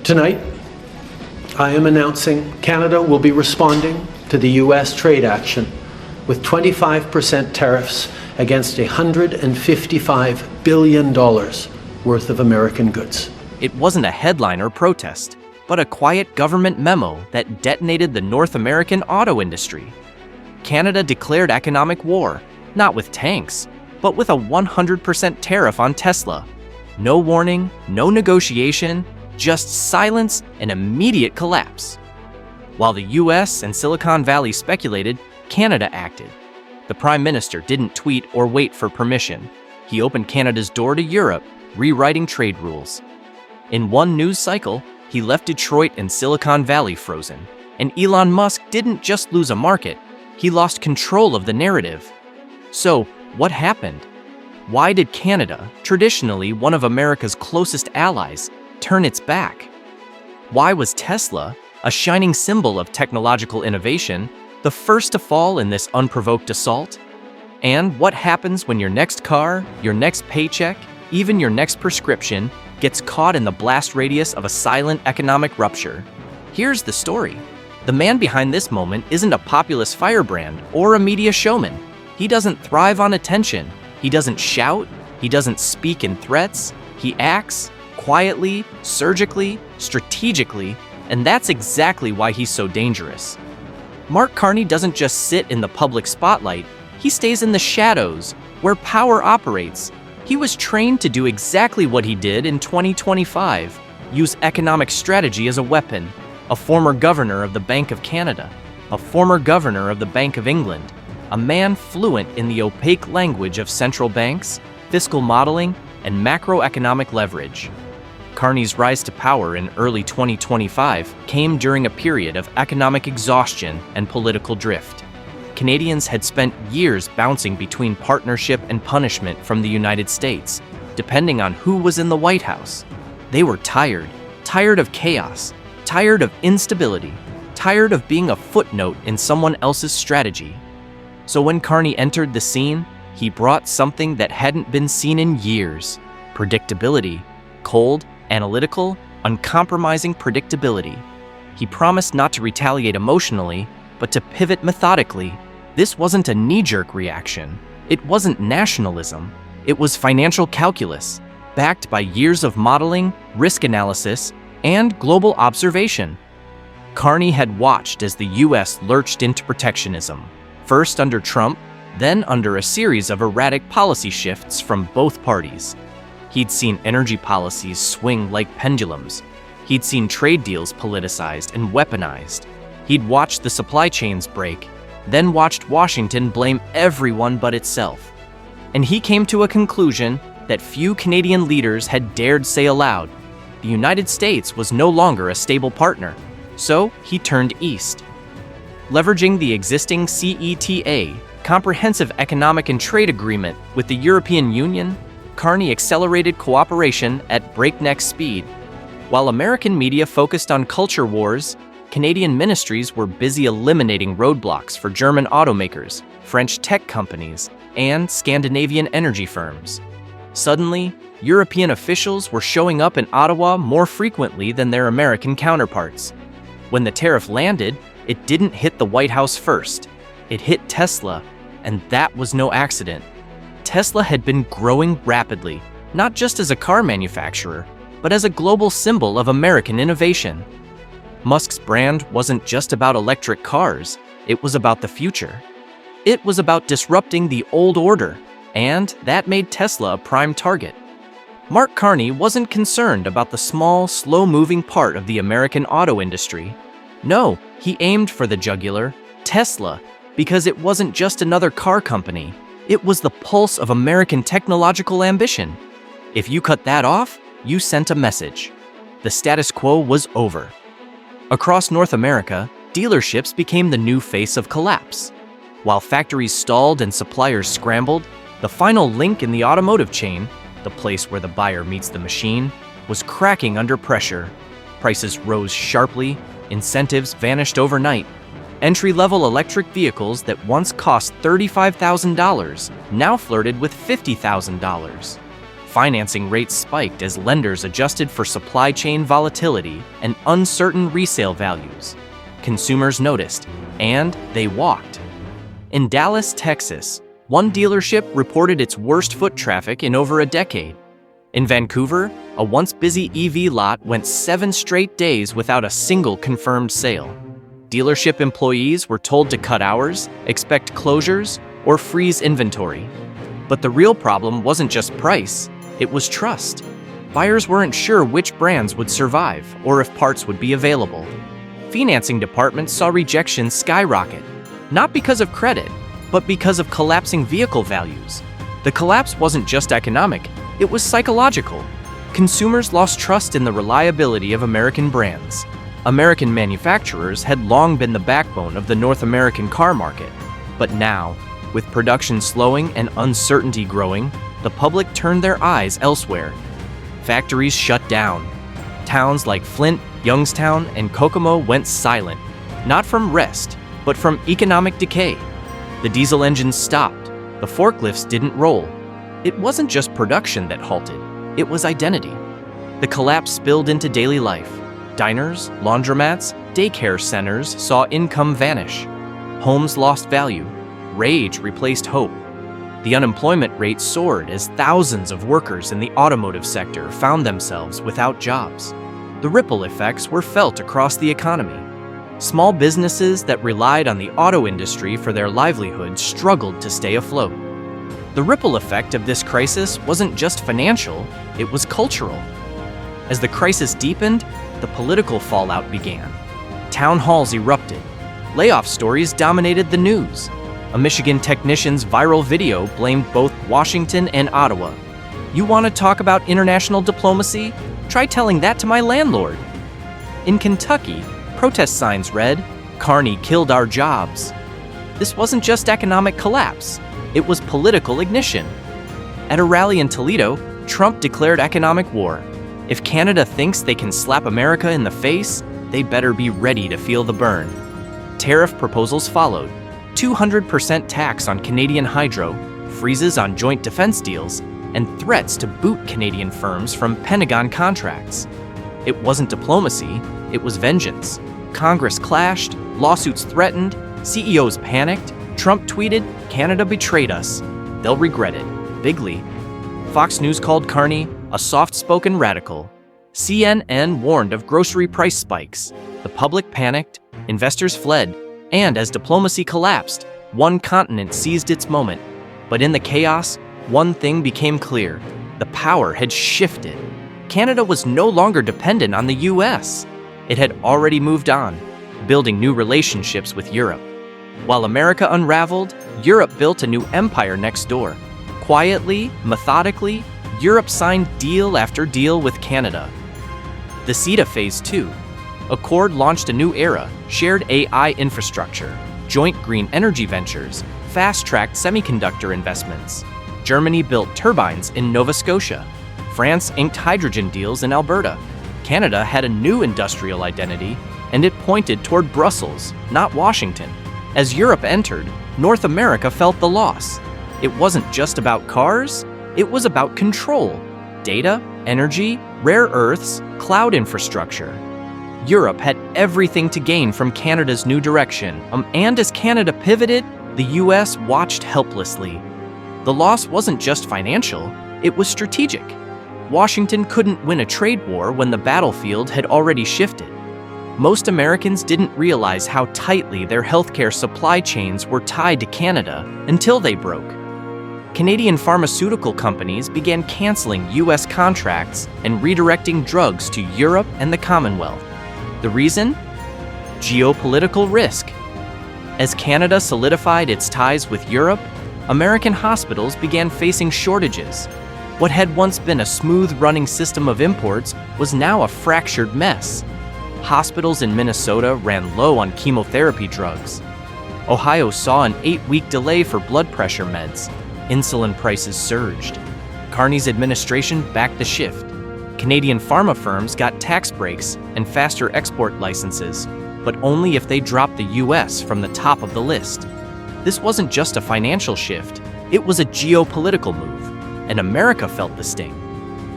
Tonight, I am announcing Canada will be responding to the U.S. trade action with 25% tariffs against $155 billion worth of American goods. It wasn't a headline or protest, but a quiet government memo that detonated the North American auto industry. Canada declared economic war, not with tanks, but with a 100% tariff on Tesla. No warning, no negotiation, just silence and immediate collapse. While the US and Silicon Valley speculated, Canada acted. The Prime Minister didn't tweet or wait for permission. He opened Canada's door to Europe, rewriting trade rules. In one news cycle, he left Detroit and Silicon Valley frozen. And Elon Musk didn't just lose a market, he lost control of the narrative. So, what happened? Why did Canada, traditionally one of America's closest allies, turn its back? Why was Tesla, a shining symbol of technological innovation, the first to fall in this unprovoked assault? And what happens when your next car, your next paycheck, even your next prescription gets caught in the blast radius of a silent economic rupture? Here's the story. The man behind this moment isn't a populist firebrand or a media showman. He doesn't thrive on attention. He doesn't shout. He doesn't speak in threats. He acts quietly, surgically, strategically, and that's exactly why he's so dangerous. Mark Carney doesn't just sit in the public spotlight. He stays in the shadows, where power operates. He was trained to do exactly what he did in 2025, use economic strategy as a weapon. A former governor of the Bank of Canada, a former governor of the Bank of England, a man fluent in the opaque language of central banks, fiscal modeling, and macroeconomic leverage. Carney's rise to power in early 2025 came during a period of economic exhaustion and political drift. Canadians had spent years bouncing between partnership and punishment from the United States, depending on who was in the White House. They were tired of chaos, tired of instability, tired of being a footnote in someone else's strategy. So when Carney entered the scene, he brought something that hadn't been seen in years: predictability. Cold, analytical, uncompromising predictability. He promised not to retaliate emotionally, but to pivot methodically. This wasn't a knee-jerk reaction. It wasn't nationalism. It was financial calculus, backed by years of modeling, risk analysis, and global observation. Carney had watched as the US lurched into protectionism, first under Trump, then under a series of erratic policy shifts from both parties. He'd seen energy policies swing like pendulums. He'd seen trade deals politicized and weaponized. He'd watched the supply chains break, then watched Washington blame everyone but itself. And he came to a conclusion that few Canadian leaders had dared say aloud. The United States was no longer a stable partner, so he turned east. Leveraging the existing CETA, Comprehensive Economic and Trade Agreement, with the European Union, Carney accelerated cooperation at breakneck speed. While American media focused on culture wars, Canadian ministries were busy eliminating roadblocks for German automakers, French tech companies, and Scandinavian energy firms. Suddenly, European officials were showing up in Ottawa more frequently than their American counterparts. When the tariff landed, it didn't hit the White House first. It hit Tesla, and that was no accident. Tesla had been growing rapidly, not just as a car manufacturer, but as a global symbol of American innovation. Musk's brand wasn't just about electric cars, it was about the future. It was about disrupting the old order, and that made Tesla a prime target. Mark Carney wasn't concerned about the small, slow-moving part of the American auto industry. No, he aimed for the jugular, Tesla, because it wasn't just another car company. It was the pulse of American technological ambition. If you cut that off, you sent a message. The status quo was over. Across North America, dealerships became the new face of collapse. While factories stalled and suppliers scrambled, the final link in the automotive chain, the place where the buyer meets the machine, was cracking under pressure. Prices rose sharply, incentives vanished overnight. Entry-level electric vehicles that once cost $35,000 now flirted with $50,000. Financing rates spiked as lenders adjusted for supply chain volatility and uncertain resale values. Consumers noticed, and they walked. In Dallas, Texas, one dealership reported its worst foot traffic in over a decade. In Vancouver, a once busy EV lot went 7 straight days without a single confirmed sale. Dealership employees were told to cut hours, expect closures, or freeze inventory. But the real problem wasn't just price, it was trust. Buyers weren't sure which brands would survive or if parts would be available. Financing departments saw rejections skyrocket, not because of credit, but because of collapsing vehicle values. The collapse wasn't just economic, it was psychological. Consumers lost trust in the reliability of American brands. American manufacturers had long been the backbone of the North American car market. But now, with production slowing and uncertainty growing, the public turned their eyes elsewhere. Factories shut down. Towns like Flint, Youngstown, and Kokomo went silent, not from rest, but from economic decay. The diesel engines stopped. The forklifts didn't roll. It wasn't just production that halted, it was identity. The collapse spilled into daily life. Diners, laundromats, daycare centers saw income vanish. Homes lost value. Rage replaced hope. The unemployment rate soared as thousands of workers in the automotive sector found themselves without jobs. The ripple effects were felt across the economy. Small businesses that relied on the auto industry for their livelihood struggled to stay afloat. The ripple effect of this crisis wasn't just financial, it was cultural. As the crisis deepened, the political fallout began. Town halls erupted. Layoff stories dominated the news. A Michigan technician's viral video blamed both Washington and Ottawa. You want to talk about international diplomacy? Try telling that to my landlord. In Kentucky, protest signs read, "Carney killed our jobs." This wasn't just economic collapse, it was political ignition. At a rally in Toledo, Trump declared economic war. If Canada thinks they can slap America in the face, they better be ready to feel the burn. Tariff proposals followed. 200% tax on Canadian hydro, freezes on joint defense deals, and threats to boot Canadian firms from Pentagon contracts. It wasn't diplomacy, it was vengeance. Congress clashed, lawsuits threatened, CEOs panicked. Trump tweeted, "Canada betrayed us. They'll regret it, bigly." Fox News called Carney a soft-spoken radical. CNN warned of grocery price spikes. The public panicked, investors fled, and as diplomacy collapsed, one continent seized its moment. But in the chaos, one thing became clear. The power had shifted. Canada was no longer dependent on the US. It had already moved on, building new relationships with Europe. While America unraveled, Europe built a new empire next door. Quietly, methodically, Europe signed deal after deal with Canada. The CETA Phase 2. Accord launched a new era, shared AI infrastructure, joint green energy ventures, fast-tracked semiconductor investments. Germany built turbines in Nova Scotia. France inked hydrogen deals in Alberta. Canada had a new industrial identity, and it pointed toward Brussels, not Washington. As Europe entered, North America felt the loss. It wasn't just about cars, it was about control. Data, energy, rare earths, cloud infrastructure. Europe had everything to gain from Canada's new direction, and as Canada pivoted, the US watched helplessly. The loss wasn't just financial, it was strategic. Washington couldn't win a trade war when the battlefield had already shifted. Most Americans didn't realize how tightly their healthcare supply chains were tied to Canada until they broke. Canadian pharmaceutical companies began canceling US contracts and redirecting drugs to Europe and the Commonwealth. The reason? Geopolitical risk. As Canada solidified its ties with Europe, American hospitals began facing shortages. What had once been a smooth-running system of imports was now a fractured mess. Hospitals in Minnesota ran low on chemotherapy drugs. Ohio saw an 8-week delay for blood pressure meds. Insulin prices surged. Carney's administration backed the shift. Canadian pharma firms got tax breaks and faster export licenses, but only if they dropped the US from the top of the list. This wasn't just a financial shift, it was a geopolitical move, and America felt the sting.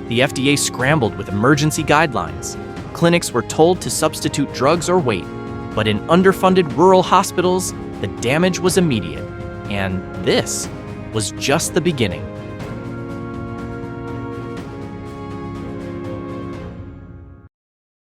The FDA scrambled with emergency guidelines. Clinics were told to substitute drugs or wait, but in underfunded rural hospitals, the damage was immediate. And this was just the beginning.